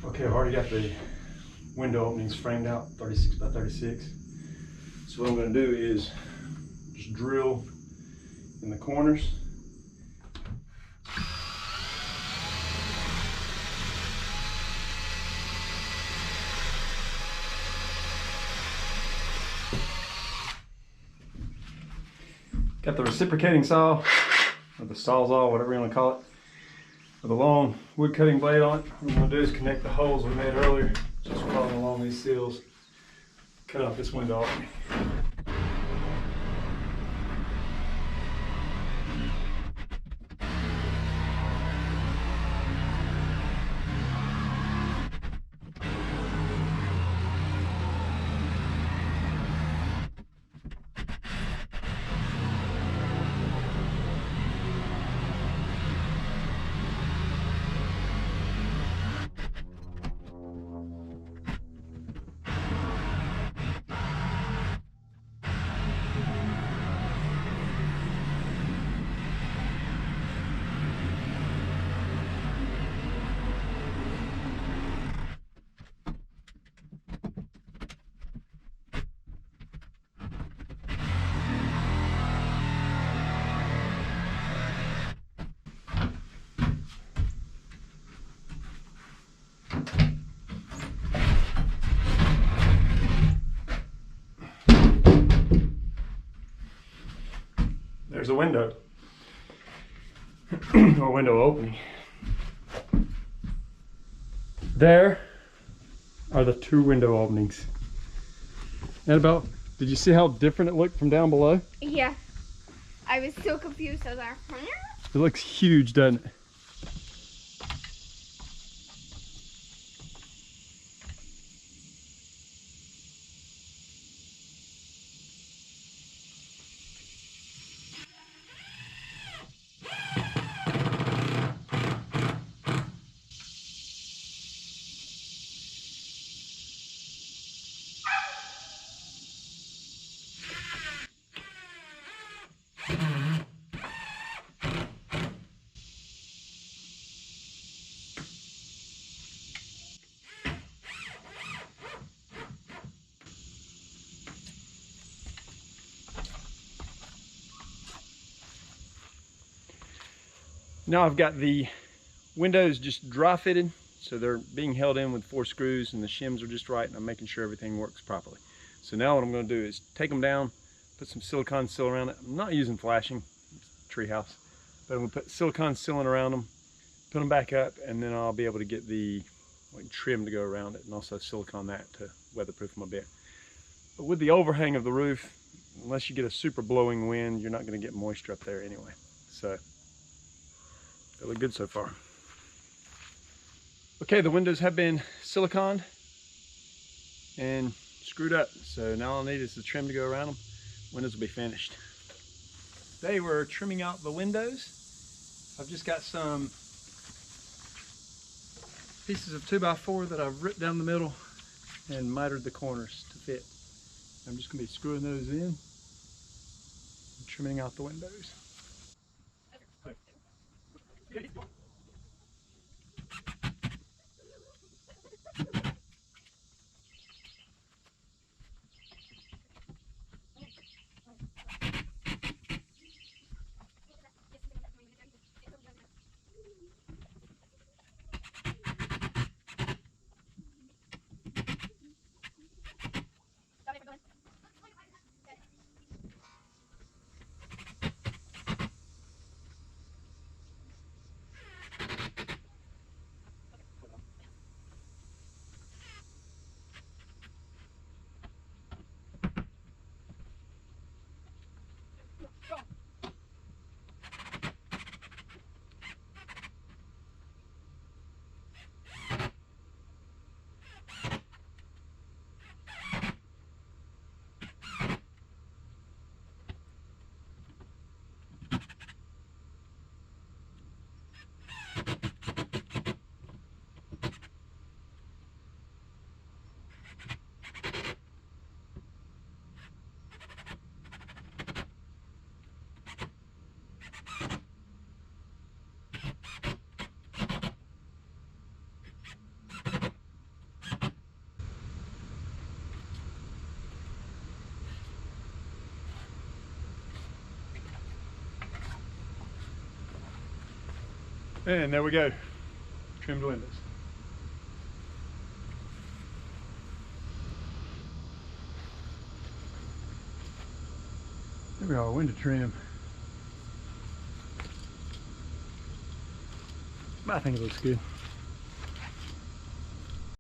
Okay, I've already got the window openings framed out, 36 by 36. So what I'm going to do is just drill in the corners. Got the reciprocating saw, or the sawzall, whatever you want to call it, with a long wood cutting blade on it. What I'm going to do is connect the holes we made earlier, just following along these seals, cut off this window opening. There's a window, or window opening. There are the two window openings. Annabelle, did you see how different it looked from down below? Yeah. I was so confused. I was like, It looks huge, doesn't it? Now I've got the windows just dry fitted, so they're being held in with 4 screws and the shims are just right, and I'm making sure everything works properly. So now what I'm going to do is take them down, put some silicone seal around it. I'm not using flashing, it's Treehouse, but I'm going to put silicone sealant around them, put them back up, and then I'll be able to get the trim to go around it, and also silicone that to weatherproof them a bit. But with the overhang of the roof, unless you get a super blowing wind, you're not going to get moisture up there anyway. So they look good so far. Okay, the windows have been siliconed and screwed up, so now all I need is the trim to go around them. Windows will be finished. Today we're trimming out the windows. I've just got some pieces of 2x4 that I've ripped down the middle and mitered the corners to fit. I'm just going to be screwing those in and trimming out the windows. And there we go, trimmed windows. There we are, window trim. I think it looks good.